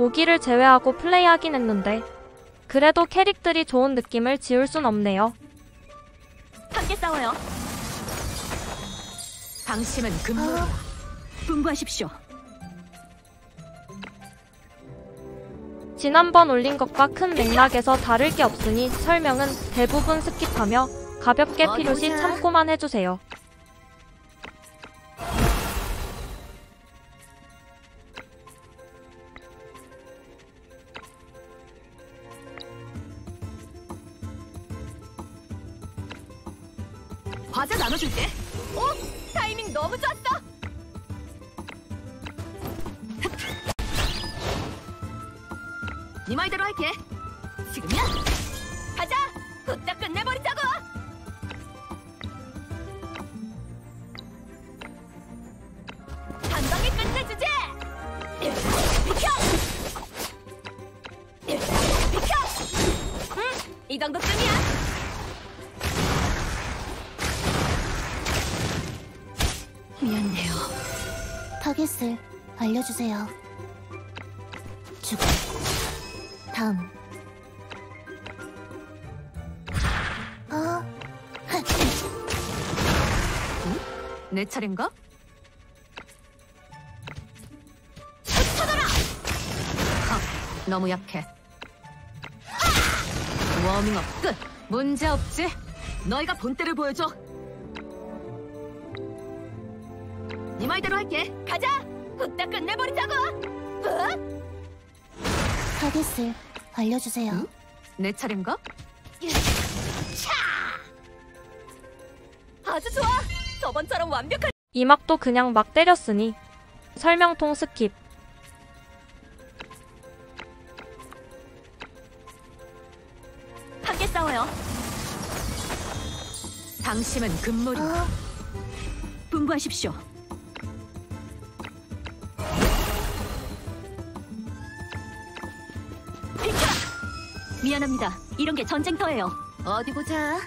오기를 제외하고 플레이하긴 했는데 그래도 캐릭들이 좋은 느낌을 지울 순 없네요. 함께 싸워요. 방심은 금물이야. 분부하십시오. 지난번 올린 것과 큰 맥락에서 다를 게 없으니 설명은 대부분 스킵하며 가볍게 필요시 참고만 해주세요. 과자 나눠줄게. 오! 타이밍 너무 좋았어! 네 말대로 할게. 지금이야! 가자! 후딱 끝내버리자고! 한 방에 끝내주지! 비켜! 비켜! 응! 이 정도쯤이야! 미안해요. 타겟을 알려주세요. 죽음. 다음. 내 차례인가? 흩어져라! 너무 약해. 워밍업 끝! 문제 없지? 너희가 본때를 보여줘. 네 말대로 할게. 가자! 후딱 끝내버리자고! 타겟을 알려주세요. 응? 내 차례인가? 아주 좋아! 저번처럼 완벽한... 이 막도 그냥 막 때렸으니 설명통 스킵. 함께 싸워요. 당심은 금물이야. 분부하십시오. 비켜라! 미안합니다. 이런 게 전쟁터예요. 어디 보자.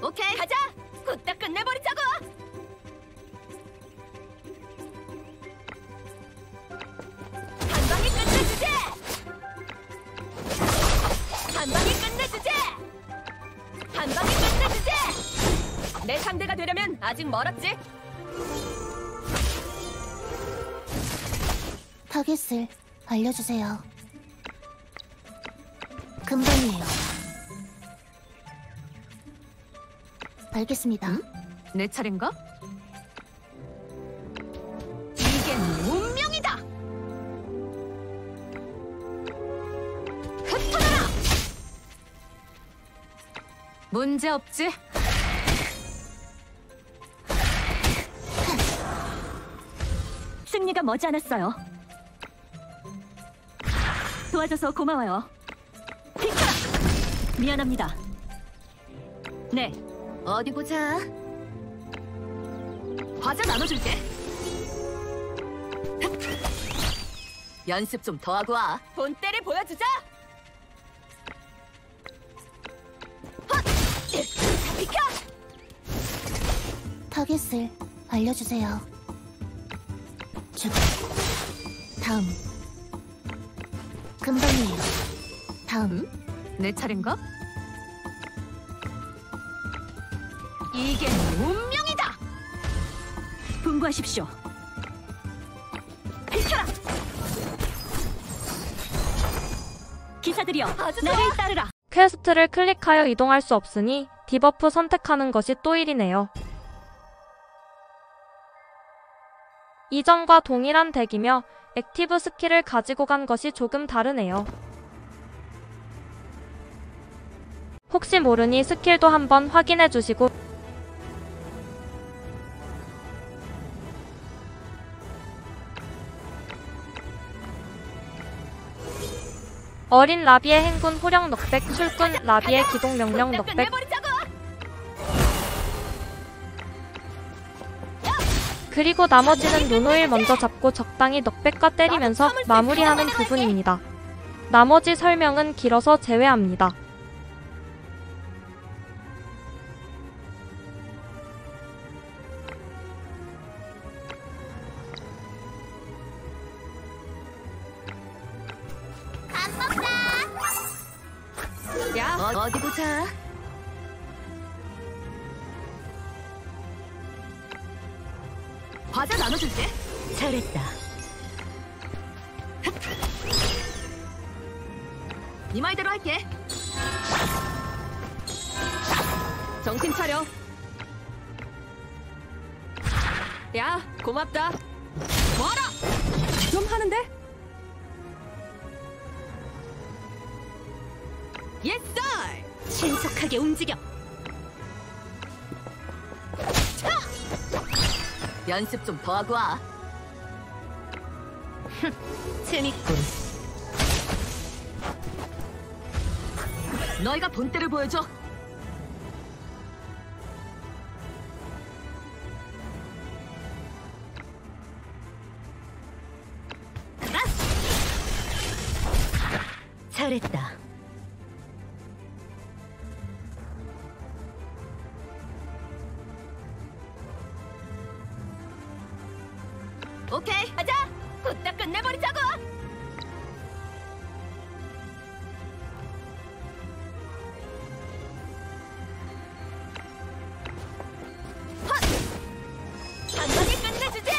오케이, 가자! 후딱 끝내버리자고! 한 방에 끝내주지! 한 방에 끝내주지! 한 방에 끝내주지! 내 상대가 되려면 아직 멀었지? 타겟을 알려주세요. 금방이에요. 알겠습니다. 응? 내 차례인가? 이게 운명이다! 흩어져라! 문제 없지? 승리가 머지않았어요. 도와줘서 고마워요. 비켜라! 미안합니다. 네. 어디 보자. 과자 나눠줄게. 연습 좀 더 하고 와. 본때를 보여주자. 헛! 비켜! 타겟을 알려주세요. 죽음. 다음. 금방이에요. 다음. 내 차례인가? 이게 운명이다! 분부하십시오. 비켜라! 기사들이여, 나를 따르라! 퀘스트를 클릭하여 이동할 수 없으니 디버프 선택하는 것이 또 일이네요. 이전과 동일한 덱이며 액티브 스킬을 가지고 간 것이 조금 다르네요. 혹시 모르니 스킬도 한번 확인해 주시고 어린 라비의 행군 호령 넉백 출근 라비의 기동 명령 넉백 그리고 나머지는 노노일 먼저 잡고 적당히 넉백과 때리면서 마무리하는 부분입니다. 나머지 설명은 길어서 제외합니다. 야, 어디 보자. 과자 나눠줄게. 잘했다. 네 말대로 할게. 정신 차려. 야, 고맙다. 뭐하라? 좀 하는데? 예스! 신속하게 움직여. 차! 연습 좀 더 하고 와. 재밌군. 너희가 본때를 보여줘. 잘했다. 오케이, 가자. 후딱 끝내버리자고. 헛! 한 방에 끝내주지.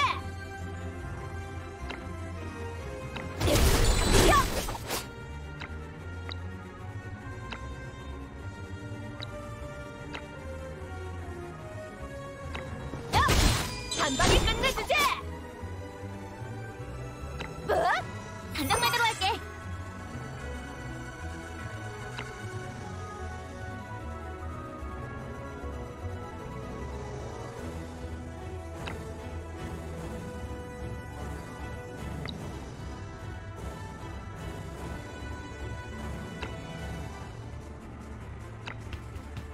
야! 야! 한 방에 끝내주지. 뭐? 단장만으로 할게.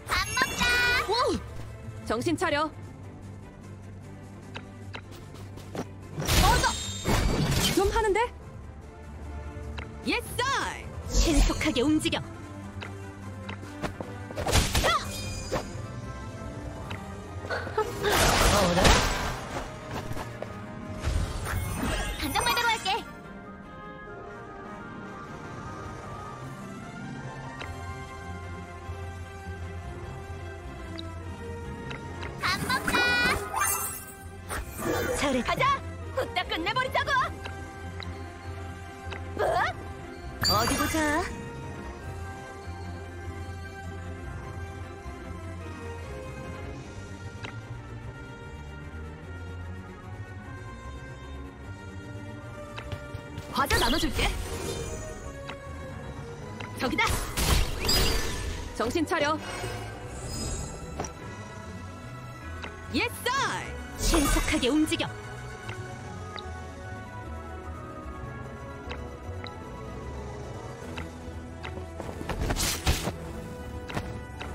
밥 먹자. 오! 정신 차려. 좀 하는데? 예스! 신속하게 움직여. 어라? 단장말대로 할게. 밥 먹자. 잘했다. 가자. 후딱 끝내버리자고. 뭐? 어디 보자. 과자 나눠줄게. 저기다. 정신 차려. 예스! 신속하게 움직여.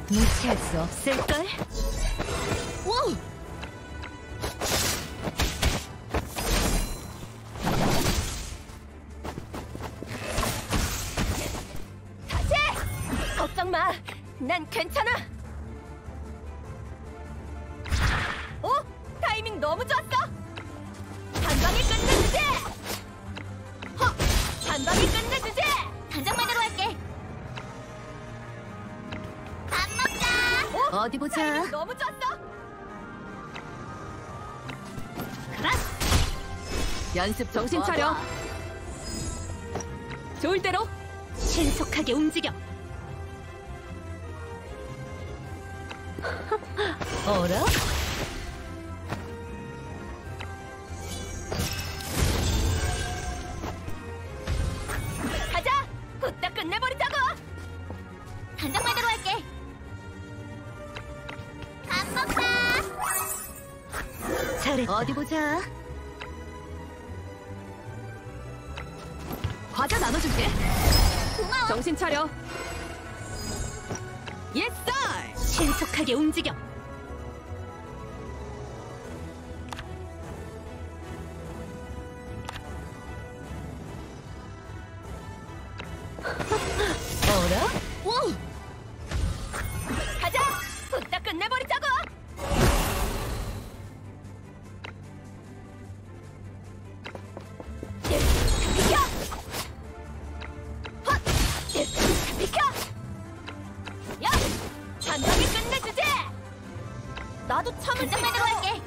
무시할 수 없을걸? 오! 다시! 걱정 마! 난 괜찮아! 오! 타이밍 너무 좋았어! 한 방에 끝내주지! 헉! 한 방에 끝내주지! 단장만으로 할게! 어디 보자. 너무 좋았어. 그라. 연습 정신 차려. 좋을 대로 신속하게 움직여. 어라? 가자. 후딱 끝내버리자고. 단장만으로 할게. 잘했다. 어디 보자. 과자 나눠줄게. 고마워. 정신 차려. 예스! 신속하게 움직여. 참을 수 있어. 할게.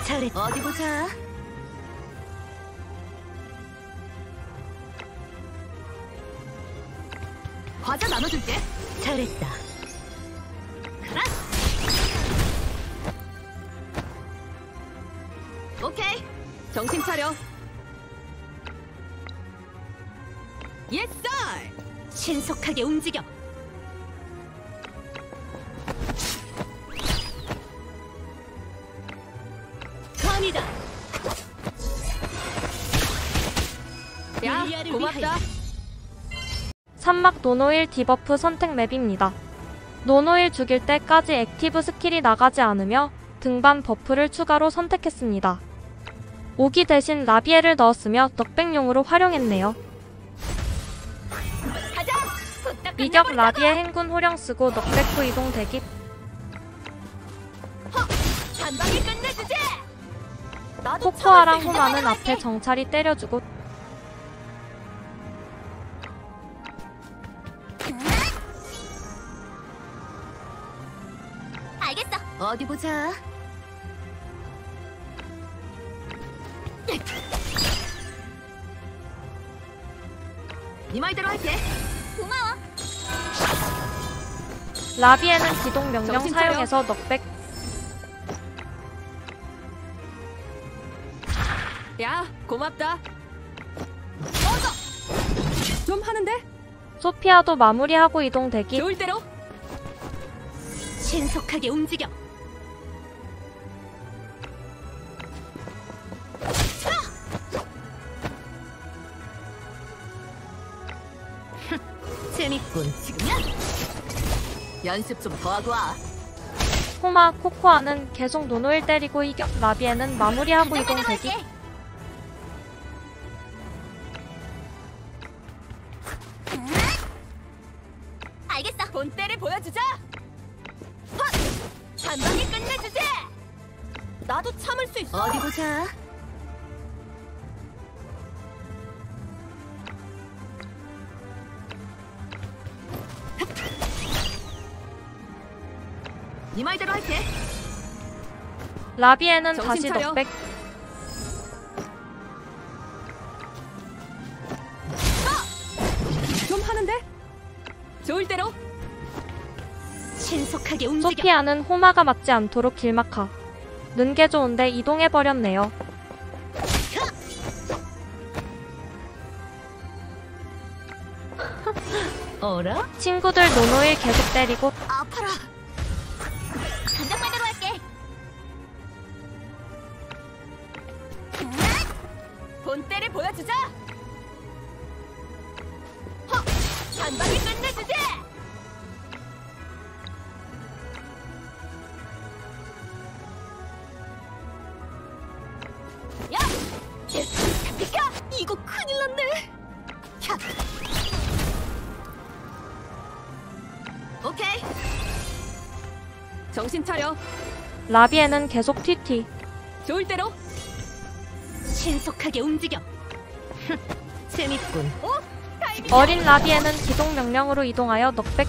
잘했다. 어디 보자. 과자 나눠줄게. 잘했다. 가라. 오케이. 정신 차려. 예스! 신속하게 움직여. 감이다. 야, 고맙다. 산막 노노일 디버프 선택 맵입니다. 노노일 죽일 때까지 액티브 스킬이 나가지 않으며 등반 버프를 추가로 선택했습니다. 오기 대신 라비에를 넣었으며 넉백용으로 활용했네요. 가자. 후딱 미격 끝내버리자고. 라비에 행군 호령 쓰고 넉백후 이동 대기. 한 방에 끝내주지. 나도 코코아랑 참을 수 호마는 있어. 앞에 정찰이 때려주고 알겠어. 어디 보자. 네 말대로 할게. 고마워. 라비에는 기동 명령 정신 차려. 사용해서 넉백. 야, 고맙다. 좀 하는데? 소피아도 마무리하고 이동 대기. 좋을 대로. 신속하게 움직여. 재밌군. 지금이야. 연습 좀 더 하고 와. 호마, 코코아는 계속 노노일 때리고 이격 라비에는 마무리하고 이동 대기. 알겠어. 본때를 보여주자. 헛! 한 방에 끝내주지. 나도 참을 수 있어. 어디 보자. 네 말대로 할게. 라비에는 정신 다시 차려. 넉백. 좀 하는데? 좋을 대로. 신속하게 움직여. 소피아는 호마가 맞지 않도록 길막하. 는 게 좋은데 이동해버렸네요. 어라? 친구들 노노일 계속 때리고 아파라. 단장말대로 할게. 본때를 보여주자. 헛! 한 방에 끝내주지. 야! 비켜! 이거 큰일 났네. 야! 오케이. 정신 차려. 라비에는 계속 튀튀. 좋을 대로. 신속하게 움직여. 재밌군. 오! 타이밍. 어린 라비에는 기동 명령으로 이동하여 넉백.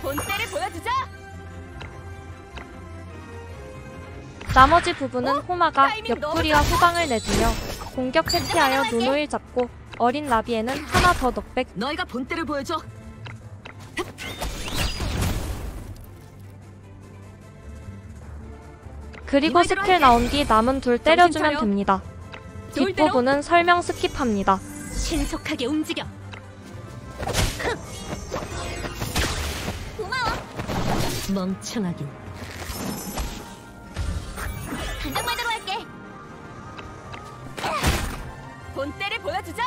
본때를 보여주자. 나머지 부분은 호마가 타이밍 옆구리와 후방을 내주며 공격 해피하여 노노일 잡고 어린 라비에는 하나 더 넉백. 너희가 본때를 보여줘. 그리고 이말대로 스킬 할게. 나온 뒤 남은 둘 때려주면 차려. 됩니다. 좋을 대로. 뒷부분은 설명 스킵합니다. 신속하게 움직여. 고마워. 멍청하긴. 단장말대로 할게. 본때를 보여주자.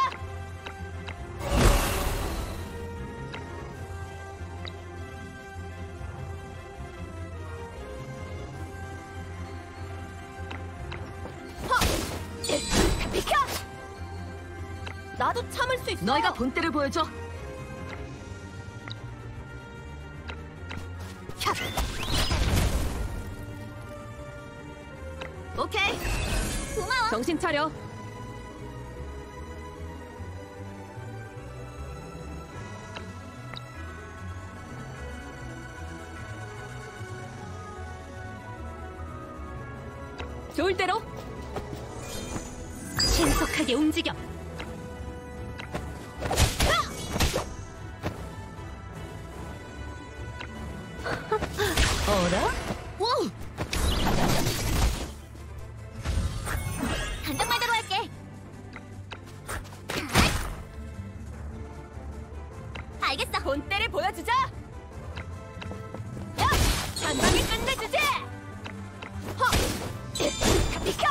비켜! 나도 참을 수 있어. 너희가 본때를 보여줘. 오케이. 고마워. 정신 차려. 좋을 대로. 신속하게 움직여. 어라? 오! 단장 말대로 할게. 알겠어. 본때를 보여주자. 야! 단방에 끝내주지. 허! 다 비켜.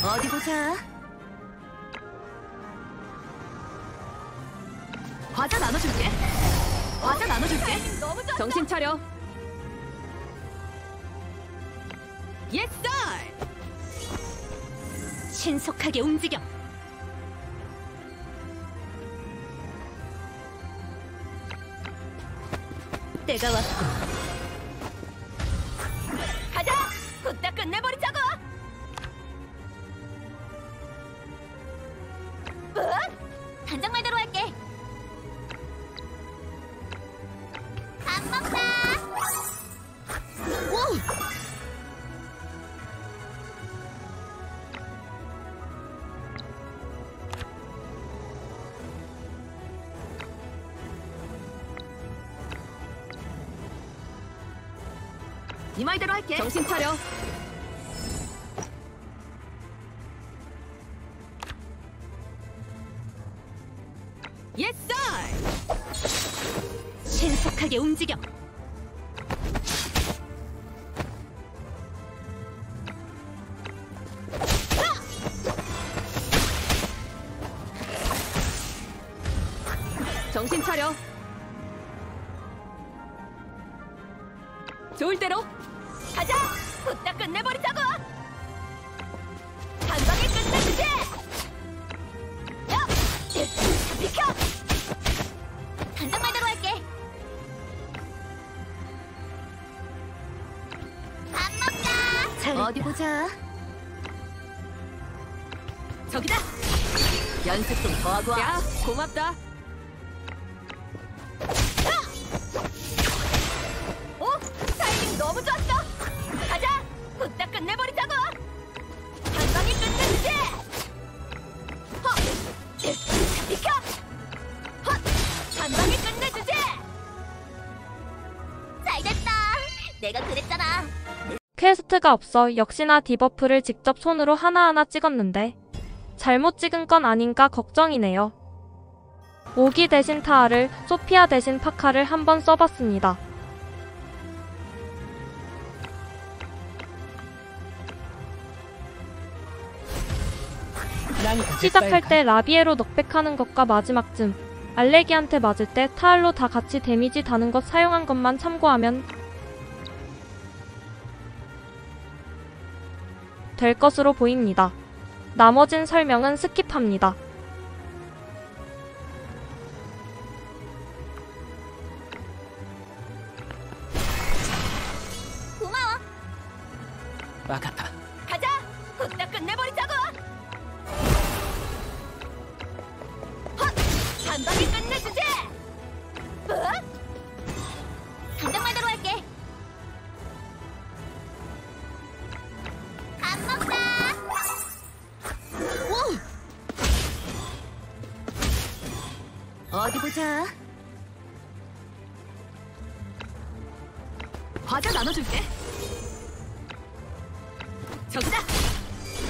어디 보자. 과자 나눠줄게. 과자 나눠줄게. 정신 차려. 예스! 신속하게 움직여. 때가 왔고. 가자! 후딱 끝내버리자고! 단장 말대로 할게. 밥 먹자. 오! 네 말대로 할게. 정신 차려. 예스! 신속하게 움직여. 정신 차려. 좋을 대로. 가자! 후딱 끝내버리자고! 한 방에 끝내주지! 야! 비켜! 단장 말대로 할게. 밥 먹자. 어디 보자. 저기다! 연습 좀 더 하고 와. 야, 고맙다. 오! 타이밍 너무 좋았어! 가자! 후딱 끝내버리자고! 한 방에 끝내주지! 허! 비켜! 헛! 한 방에 끝내주지! 잘됐다. 내가 그랬잖아. 퀘스트가 없어 역시나 디버프를 직접 손으로 하나하나 찍었는데 잘못 찍은 건 아닌가 걱정이네요. 오기 대신 타아를, 소피아 대신 파카를 한번 써봤습니다. 시작할 때 라비에로 넉백하는 것과 마지막쯤 알레기한테 맞을 때 타알로 다 같이 데미지 다는 것 사용한 것만 참고하면 될 것으로 보입니다. 나머진 설명은 스킵합니다. 고마워. 와카타. 가자! 후딱 끝내버리자고! 헛! 한 방에 끝내주지! 단장 말대로 할게. 밥 먹자. 어디 보자. 과자 나눠줄게. 저기다.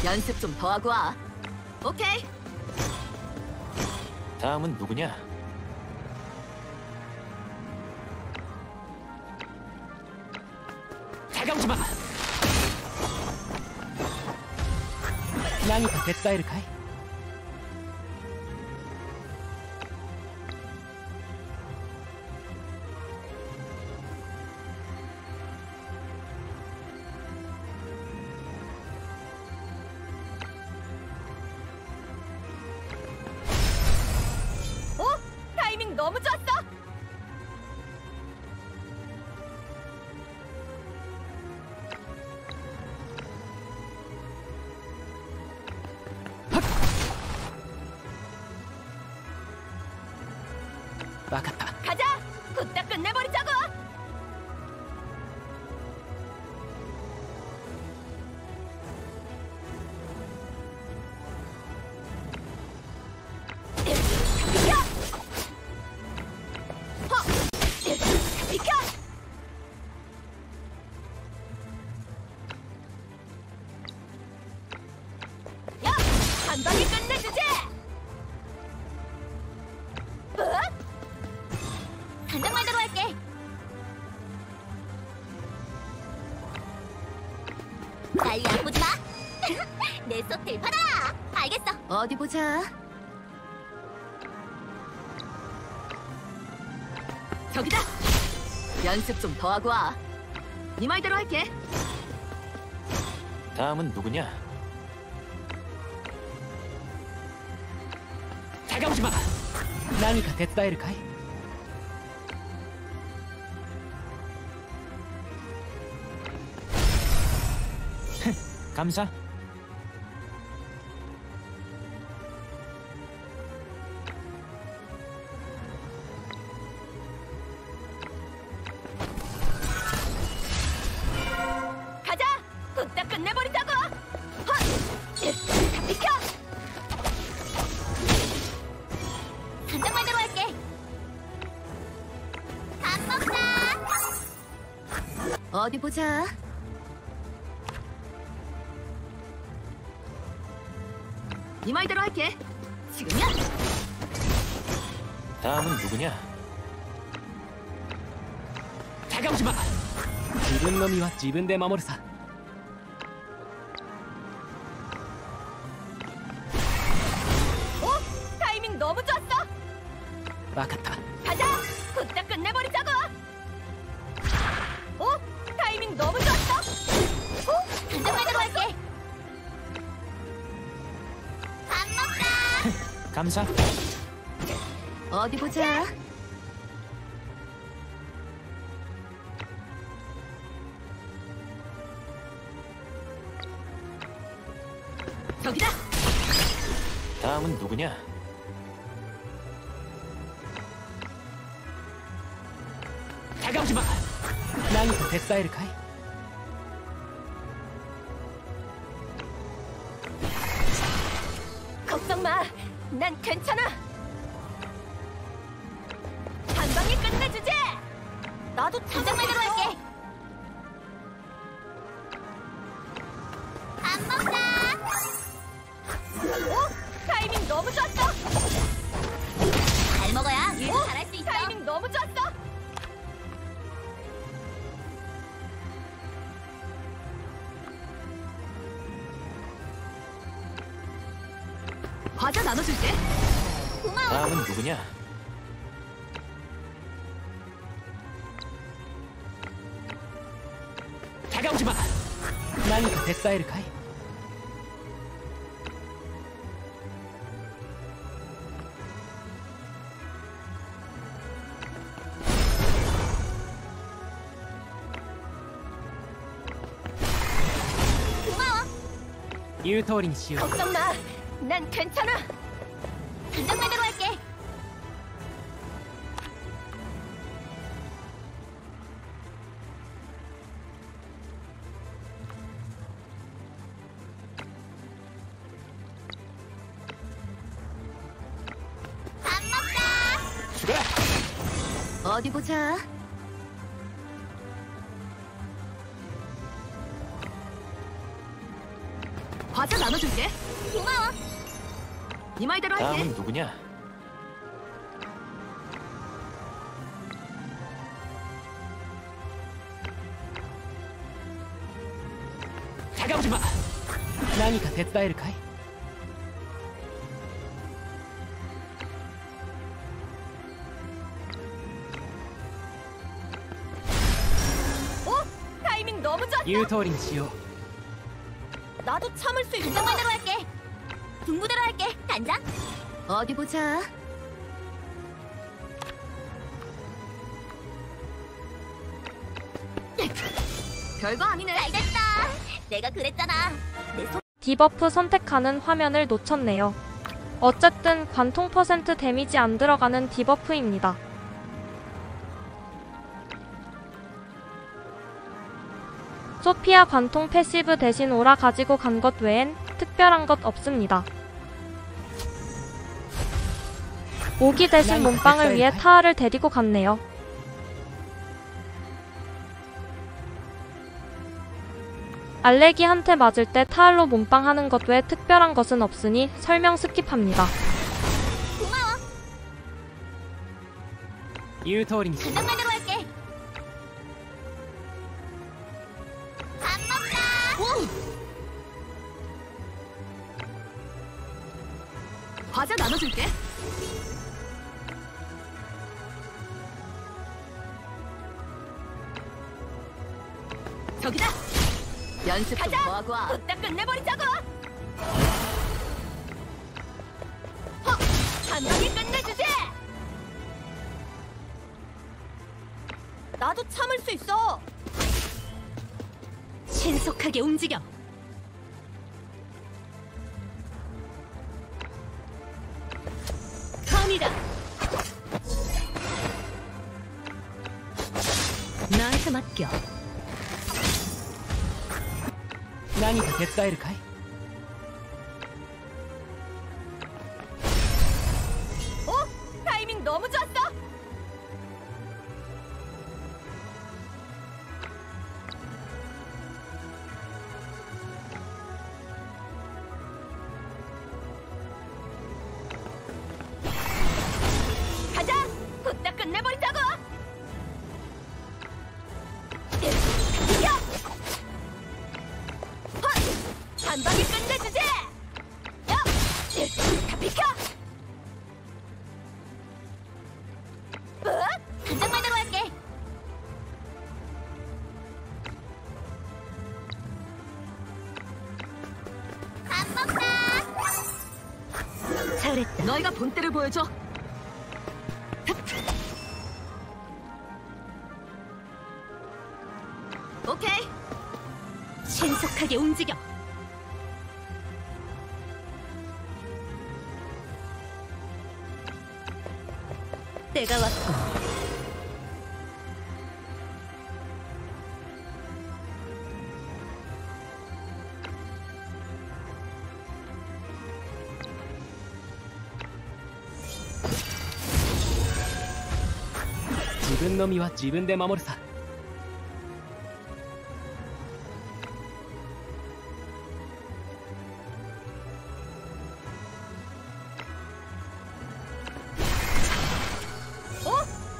연습 좀 더 하고 와. 오케이. 다음은 누구냐? 다가오지 마. 나니가 데사이르카이. 오! 타이밍 너무 좋았어! わかった。 가자! 후딱 끝내버리자고! 비켜! 비켜! 야! 한 방에 끝내주지! 단장 말대로 할게. 날 얕보지 마. 내 소텔 받아. 알겠어. 어디 보자. 저기다. 연습 좀 더 하고 와. 네 말대로 할게. 다음은 누구냐? 다가오지 마. 何か手伝えるかい? 감사. 가자! 후딱 끝내버리자고! 헛! 비켜! 단장 말대로 할게. 밥 먹자. 어디 보자. 네 말대로 할게. 지금이야. 다음은 누구냐? 다가오지 마. 自分の身は自分で守るさ. 타이밍 너무 좋았어. わかった. 가자! 후딱 끝내버리자고! 타이밍 너무 좋았어. 단장 말대로 할게. 밥 먹자. 감사. 어디 보자. 저기다. 다음은 누구냐? 다가오지 마. 何か手伝えるかい? 걱정 마. 난 괜찮아. 한 방에 끝내주지. 나도 단장 말대로 할게. 밥 먹자. 타이밍 너무 좋았어. 잘 먹어야 일도 잘할 수 있어. 타이밍 너무 좋았어. 과자 나눠줄게. 고마워. 다음은 누구냐? 다가오지 마. 何か手伝えるかい? 고마워. 言う通りにしよう. 걱정 마. 난 괜찮아. 단장 말대로 할게. 밥 먹자. 죽어라. 어디 보자. 과자 나눠줄게. 고마워. 네 말대로 할게. 다음은 누구냐? 다가오지 마. 何か手伝えるかい? 타이밍 너무 좋았어. 言う通りにしよう. 나도 참을 수 있어. 단장 말대로 할게. 분부대로 할게. 단장. 어디 보자. 별거 아니네. 잘 됐다. 내가 그랬잖아. 내 손. 디버프 선택하는 화면을 놓쳤네요. 어쨌든 관통 퍼센트 데미지 안 들어가는 디버프입니다. 소피아 관통 패시브 대신 오라 가지고 간 것 외엔 특별한 것 없습니다. 오기 대신 몸빵을 위해 타아를 데리고 갔네요. 알레기한테 맞을 때 타알로 몸빵하는 것 외에 특별한 것은 없으니 설명 스킵합니다. 고마워. 言う通りにし 간장만으로 할게. 밥 먹자. 과자 나눠줄게. 저기다. 연습 좀 더 하고 와. 후딱 끝내버리자고. 한 방에 끝내주지. 나도 참을 수 있어. 신속하게 움직여. 컴이다. 나한테 맡겨. 何か手伝えるかい 타이밍 너무 좋았어. 가자. 후딱 끝내버리자고. 이겨. 한 방에 끝내주지. 야, 다 비켜. 간장만으로 할게. 밥 먹자. 잘했다. 너희가 본때를 보여줘. 오케이. 신속하게 움직여. 때가 왔고.自分の身は自分で守るさ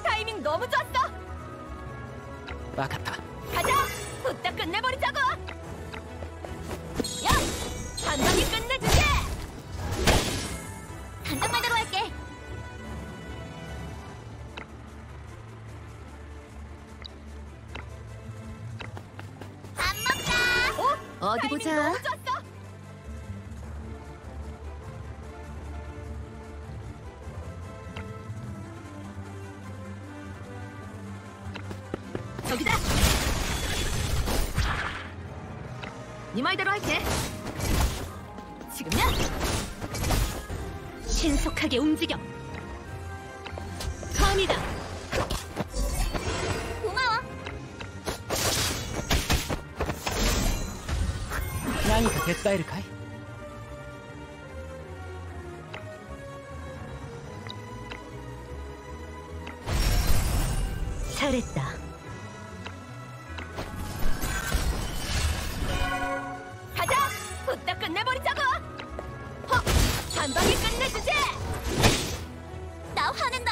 타이밍 너무 좋았어. 分かった 가자. 후딱 끝내버리자고. 야, 한 방에 끝내주지. 간장만으로 할게. 밥 먹자. 어디 보자. 너무 좋았어. 저기다. 네 말대로 할게. 지금이야. 신속하게 움직여. 컴이다. 고마워. 何か手伝えるかい 잘했다. 가자. 후딱 끝내버리자고. 한 방에 끝내주지. 나 화낸다.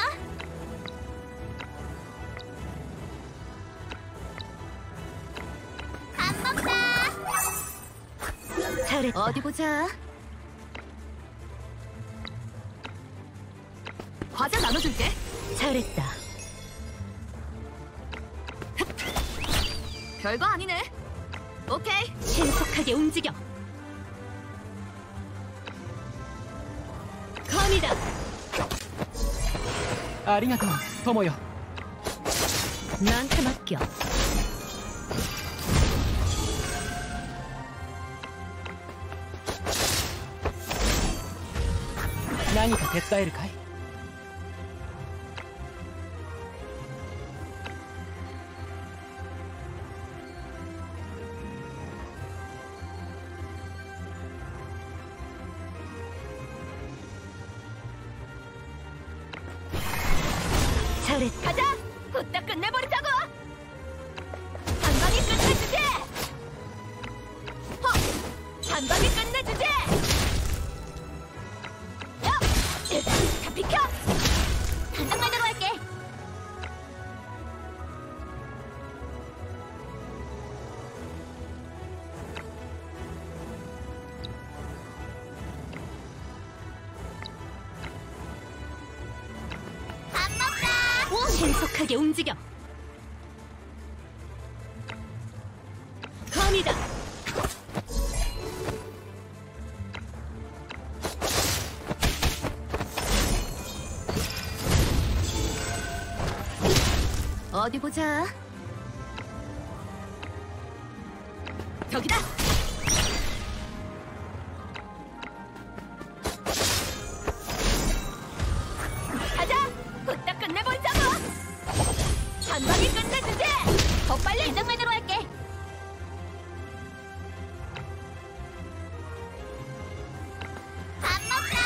밥 먹자. 잘했다. 어디 보자. 과자 나눠줄게. 잘했다. 별거 아니네. 오케이. 신속하게 움직여. 컴이다. ありがとう友よ 나한테 맡겨.何か手伝えるかい 컴이다. 잘했다. 가자! 후딱 끝내버리자고! 한 방에 끝내주지! 한 방에 끝내주지! 야! 다 비켜! 단장 말대로 할게. 밥 먹자. 신속하게 움직여! 검이다! 어디 보자. 저기다! 가자! 후딱 끝내버리자고! 한 방에 끝내주지! 더 빨리! 단장 말대로 할게. 밥 먹자.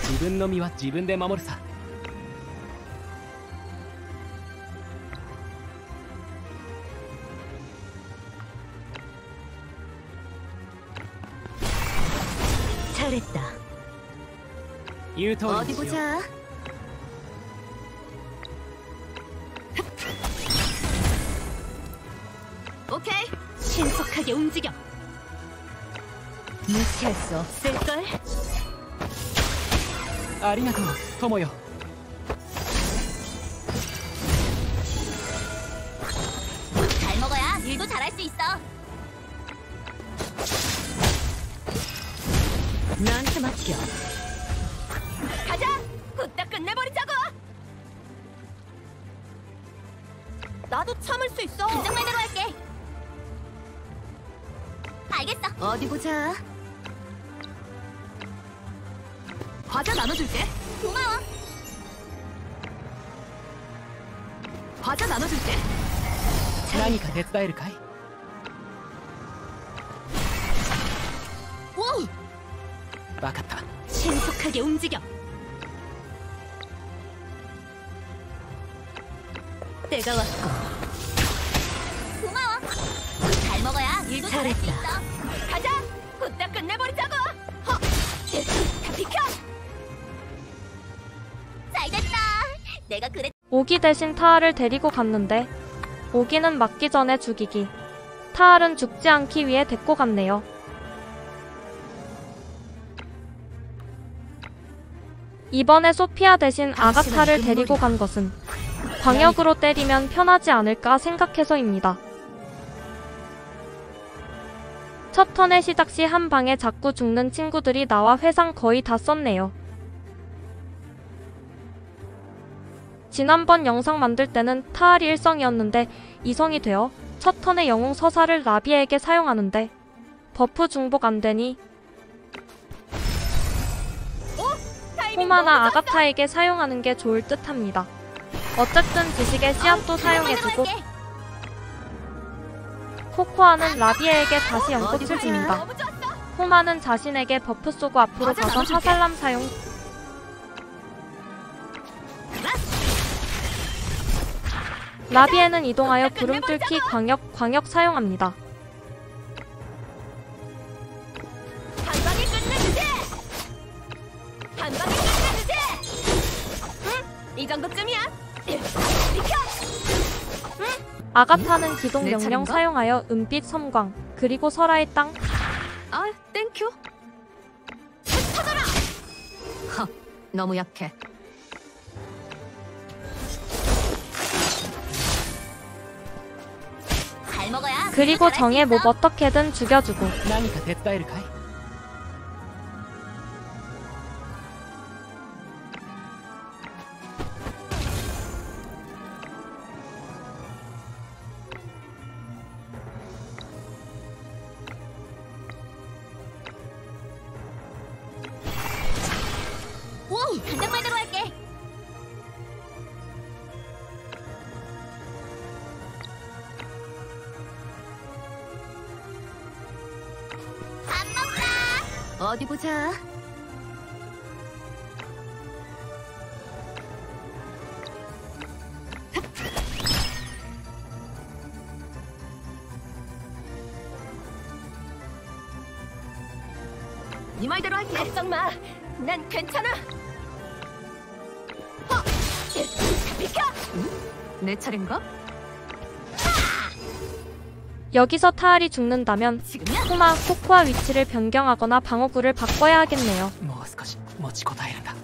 自分の身は自分で守るさ。 잘했다. 言う通り 어디 にしよう。 보자. 오케이. 신속하게 움직여. 무시할 수 없을걸? ありがとう友よ。 잘 먹어야 일도 잘할 수 있어. 나한테 맡겨. 가자! 후딱 끝내버리자고! 나도 참을 수 있어. 단장 말대로 할게. 알겠어. 어디 보자. 과자 나눠줄게. 고마워. 과자 나눠줄게. 何か手伝えるかい？ 오! わかった。 신속하게 움직여. 때가 왔고. 고마워. 잘 먹어야 일도 잘할 수 잘했다. 있어. 가자! 후딱 끝내버리자고! 다 비켜! 잘 됐다. 내가 그랬. 오기 대신 타알을 데리고 갔는데 오기는 맞기 전에 죽이기. 타알은 죽지 않기 위해 데리고 갔네요. 이번에 소피아 대신 아가타를 데리고 간 것은 광역으로 때리면 편하지 않을까 생각해서입니다. 첫 턴의 시작 시 한 방에 자꾸 죽는 친구들이 나와 회상 거의 다 썼네요. 지난번 영상 만들 때는 타알이 1성이었는데 2성이 되어 첫 턴의 영웅 서사를 라비에게 사용하는데 버프 중복 안되니 호마나 아가타에게 사용하는 게 좋을 듯 합니다. 어쨌든 지식의 씨앗도 사용해주고 코코아는 라비에게 다시 연꽃을 줍니다. 호마는 자신에게 버프 쏘고 앞으로 가서 화살람 사용. 라비에는 이동하여 구름 뚫기 광역 사용합니다. 한 방에 끝내주지! 한 방에 끝내주지! 응? 이 정도쯤이야. 비켜! 아가타는 기동 내 명령 차례인가? 사용하여 은빛 섬광 그리고 설아의 땅. 아, 땡큐. 터져라! 허, 너무 약해. 잘 먹어야. 그리고 일도 잘할 수 정의 몹 있어. 어떻게든 죽여주고 何か手伝えるかい？ 오! 단장 말대로 할게. 밥 먹자. 어디 보자. 네 말대로 할게. 걱정 마. 난 괜찮아. 비켜! 내 차례인가? 여기서 타알이 죽는다면 지금이야? 호마, 코코아 위치를 변경하거나 방어구를 바꿔야 하겠네요. もう少し持ちこたえるんだ。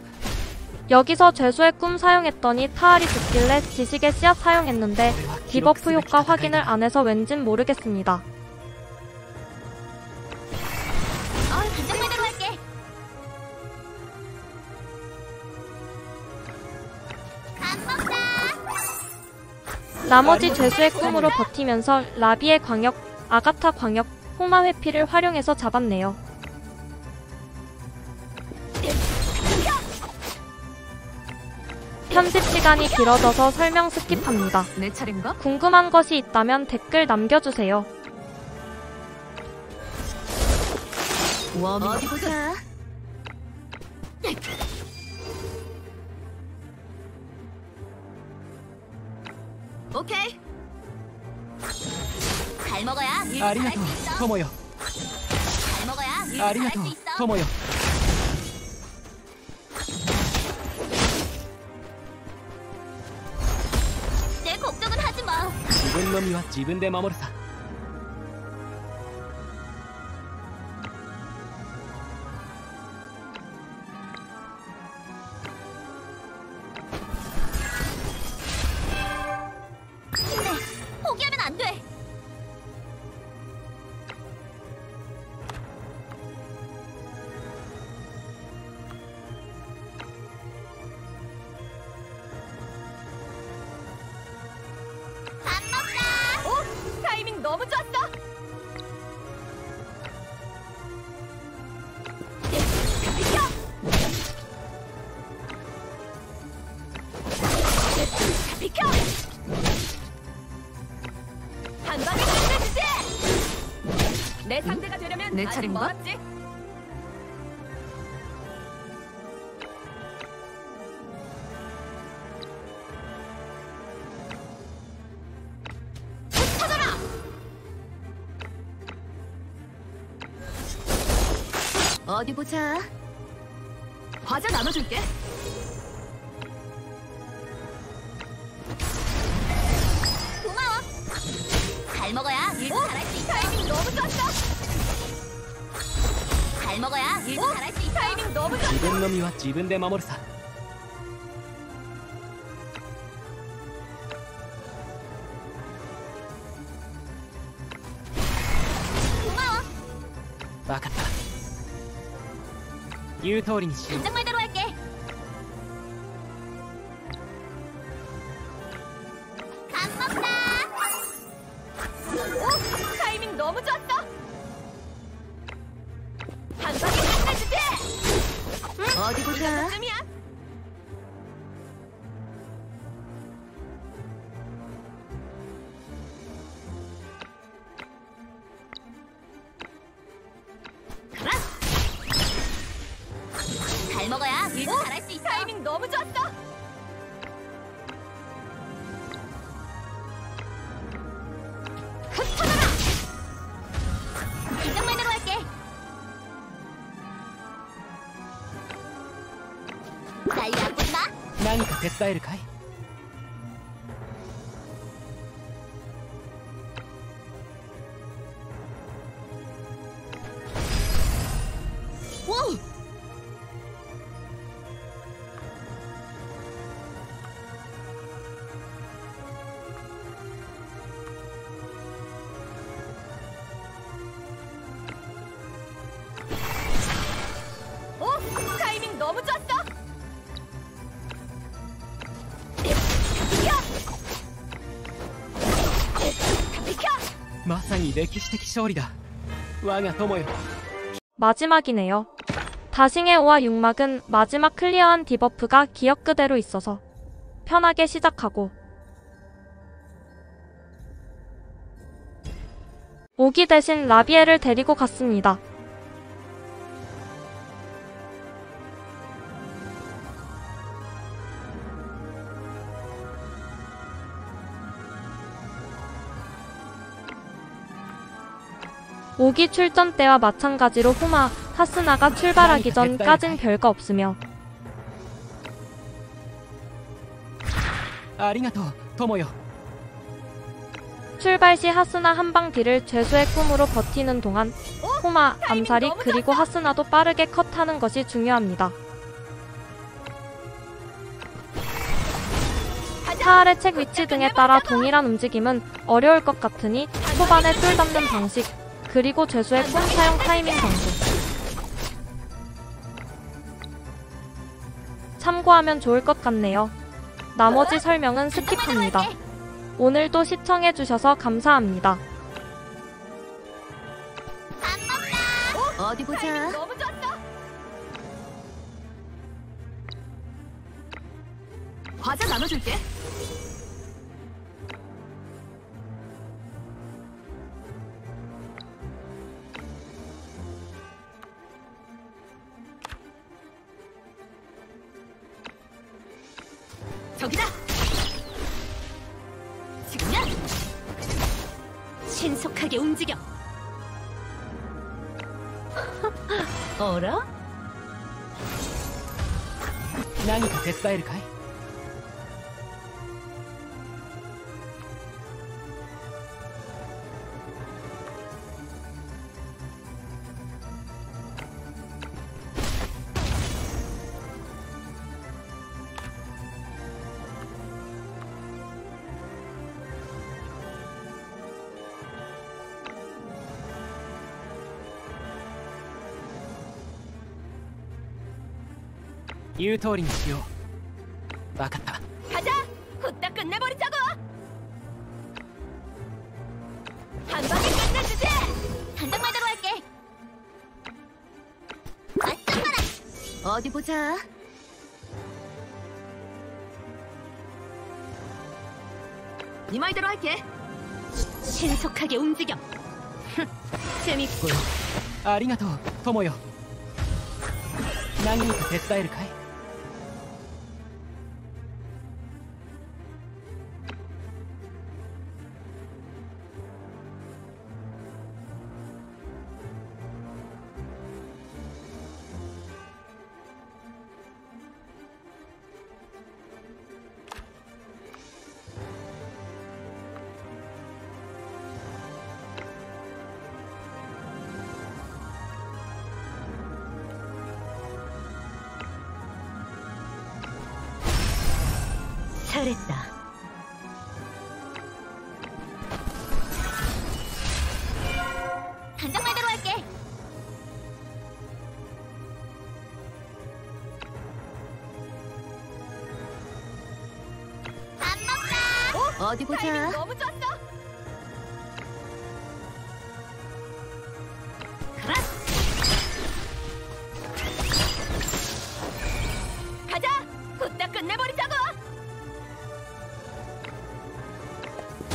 여기서 죄수의 꿈 사용했더니 타알이 죽길래 지식의 씨앗 사용했는데 디버프 효과 확인을 안 해서 왠진 모르겠습니다. 긴장대로 할게. 안 먹자. 나머지 죄수의 꿈으로 버티면서 라비의 광역, 아가타 광역, 호마 회피를 활용해서 잡았네요. 편집 시간이 길어져서 설명 스킵합니다. 내 차례인가? 궁금한 것이 있다면 댓글 남겨주세요. 어디 보자. 오케이. 잘 먹어야 일 ありが 잘할 とう 수 있어. 友よ。 잘 먹어야 일 ありが 잘할 とう 수 있어. 友よ。 내 걱정은 하지 마. 自分の身は自分で守るさ。 힘내. 포기하면 안 돼. 밥 먹자. 오, 타이밍 너무 좋았어. 비켜. 비켜. 한 방에 끝내주지. 내 상대가 되려면 내 아직 차례인가? 멀었지. 터져라. 어디 보자. 과자 나눠줄게. 고마워. 잘 먹어야 일도 잘할 수 있어. 타이밍 너무 좋았어. 잘 먹어야 일도 잘할 수 있어. 타이밍 너무 좋았어. 自分の身は自分で守るさ。 고마워. わかった。言う通りにしよう。 단장 말대로 할게. 밥 먹자. 오, 타이밍 너무 좋았어. 한 방에 끝내주지. 어디 보자. 쯤이야. 가라. 잘 먹어야 일도 잘할 수 있어. 타이밍 너무 좋았어. 터져라. 단장 말대로 할게. 날 얕보지 마. 何か手伝えるかい？ 오. 오, 타이밍 너무 좋았어. 비켜. 비켜. まさに歴史的勝利だ。我が友よ。 마지막이네요. 다싱의 5와 6막은 마지막 클리어한 디버프가 기억 그대로 있어서 편하게 시작하고 오기 대신 라비에를 데리고 갔습니다. 오기 출전 때와 마찬가지로 호마, 하스나가 출발하기 전까진 별거 없으며 ありがとう友よ 출발 시 하스나 한방 딜을 죄수의 꿈으로 버티는 동안 코마, 암살이 그리고 하스나도 빠르게 컷하는 것이 중요합니다. 타알의 책 위치 등에 따라 동일한 움직임은 어려울 것 같으니 초반에 쫄 담는 방식, 그리고 죄수의 꿈 사용 타이밍 방식 참고하면 좋을 것 같네요. 나머지 설명은 스킵합니다. 오늘도 시청해주셔서 감사합니다. 어디 보자. 너무 좋았어. 과자 나눠줄게. 저기다. 지금이야. 신속하게 움직여. 어라? 何か手伝えるかい 言う通りにしよう。分かった。 가자. 후딱 끝내버리자고. 한 방에 끝내주지. 한 장만으로 할게. 맞짱 마라. 어디 보자. 네 말대로 할게. 신속하게 움직여. 재밌군. ありがとう友よ。何か手伝えるかい 잘했다. 한 장만으로 할게. 밥 먹자. 어디 보자. 너무 좋았어. 가자. 후딱 끝내버리자고.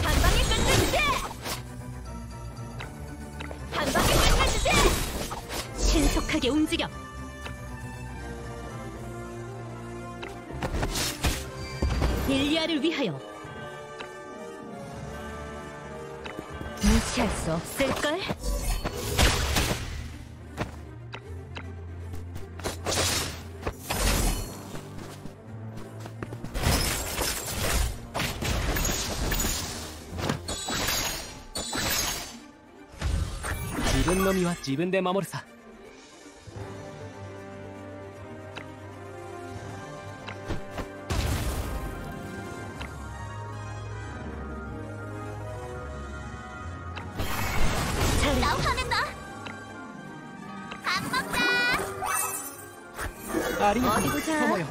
한 방에 끝내주지. 한 방에 끝내주지. 신속하게 움직여. 일리아를 위하여. 무시할 수 없을걸?自分の身は自分で守るさ。 나 화낸다. 밥 먹자. ありがとう어디 보자. 友よ。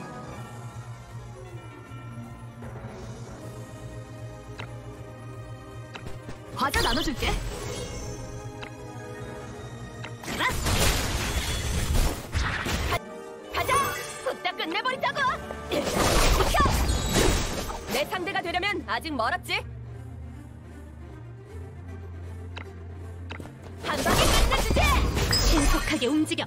과자 나눠줄게. 가자! 후딱 끝내버리자고! 지켜! 내 상대가 되려면 아직 멀었지? 한 방에 끝내주지! 신속하게 움직여.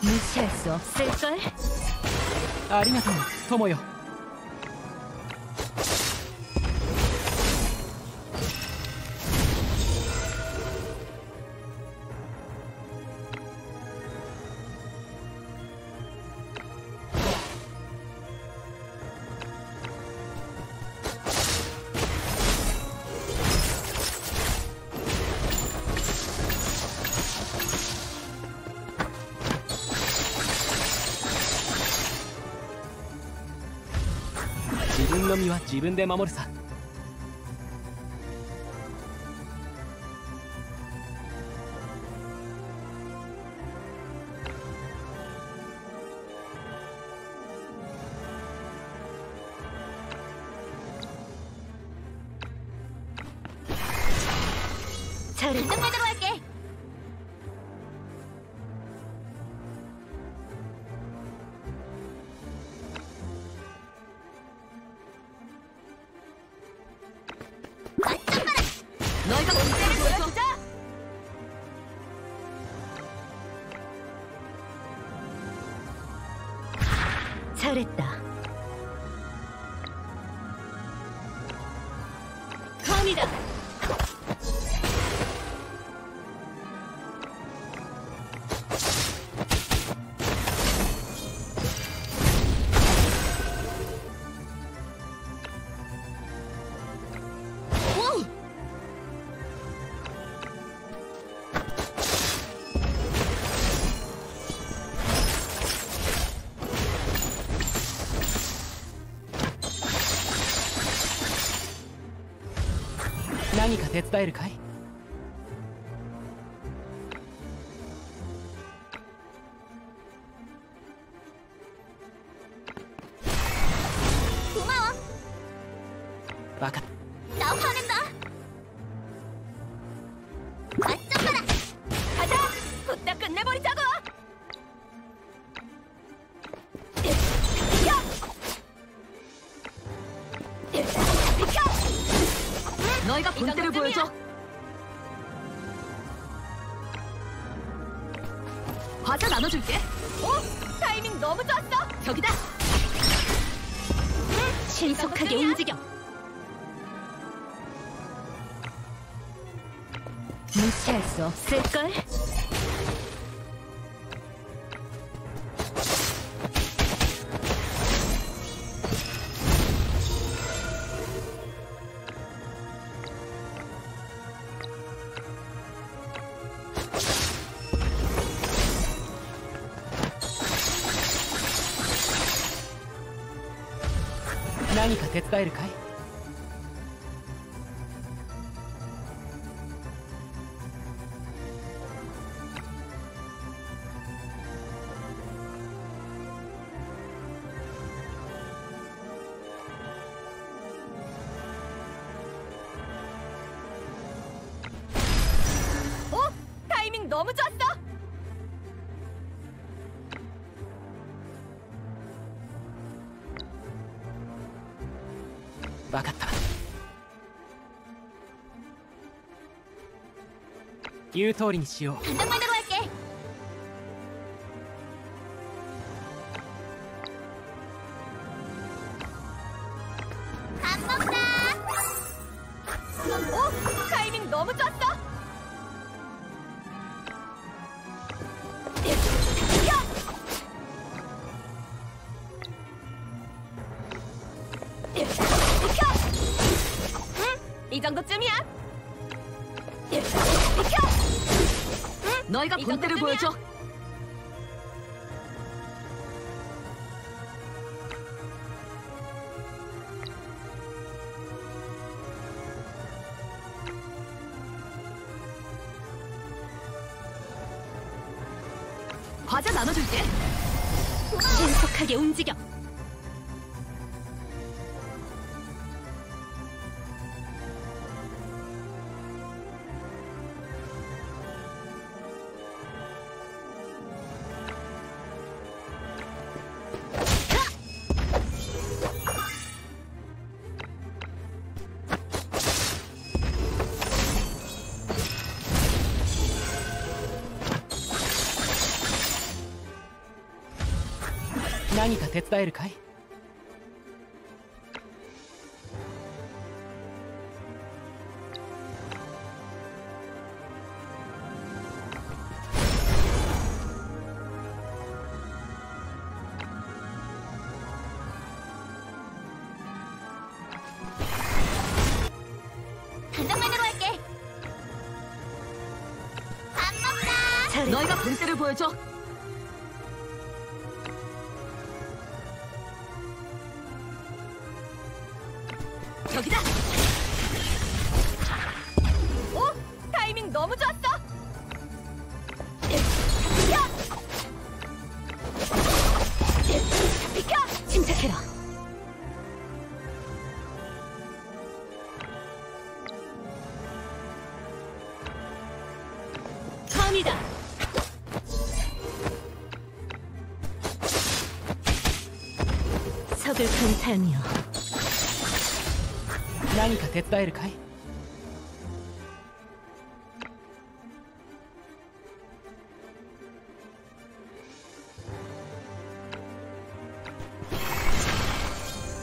무시할 수 없을걸? 아리가토, 토모요. 지분の身は自分で守るさ。 긴장되도록 할게. 너희가 본때를 보여주자! 잘했다. 감이다.何か手伝えるかい？ 고마워. バカ。 나 화낸다. 맞짱 봐라. 가자! 후딱 끝내버리자고! 비켜! 너희가 본때를 보여줘! 과자 나눠줄게! 오! 타이밍 너무 좋았어! 저기다! 신속하게 움직여! 무시할 수 없을걸?何か手伝えるかい？ 오! 타이밍 너무 좋았어! 分かった。言う通りにしよう。 긴장되도록 할게. 밥 먹자. 오! 타이밍 너무 좋았어! 이 정도쯤이야. 비켜! 너희가 본때를 보여줘. 과자 나눠줄게. 신속하게 움직여. 何か手伝えるかい？ 단장만으로 할게. 밥 먹자. 너희가 본때를 보여줘. 저기다. 오, 타이밍 너무 좋았어. 비켜. 침착해라. 감이다. 서글픈 삶이여. 何か手伝えるかい？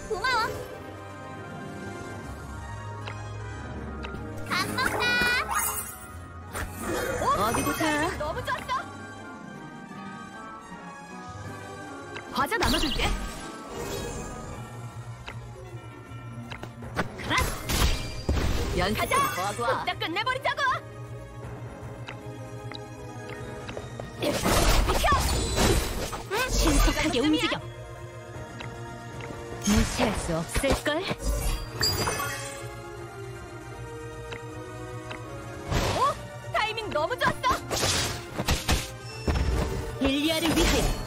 고마워. 밥 먹자. 어디 보자. 너무 좋았어. 과자 나눠줄게. 연습 좀 도와줘. 딱 끝내버리자고. 비켜. 신속하게 움직여. 무시할 수 없을걸? 오! 타이밍 너무 좋았어! 일리아를 위하여!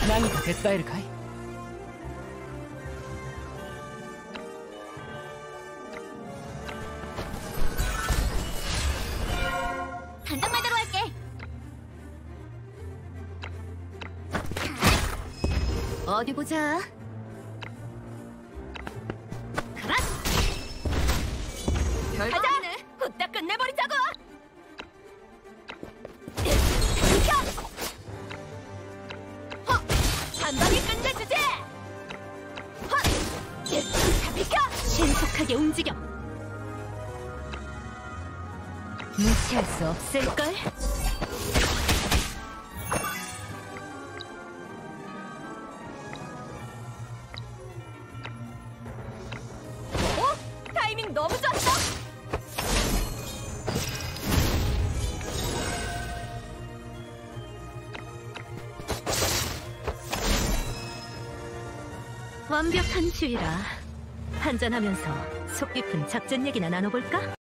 何か手伝えるかい？ 단장만으로 할게. 어디 보자. 가라! 별거 아니네. 후딱 끝내버리자고! 비켜! 한 방에 끝내주지! 자, 비켜! 신속하게 움직여. 무시할 수 없을걸? 오! 타이밍 너무 좋았어! 완벽한 주의라. 한잔하면서 속 깊은 작전 얘기나 나눠볼까?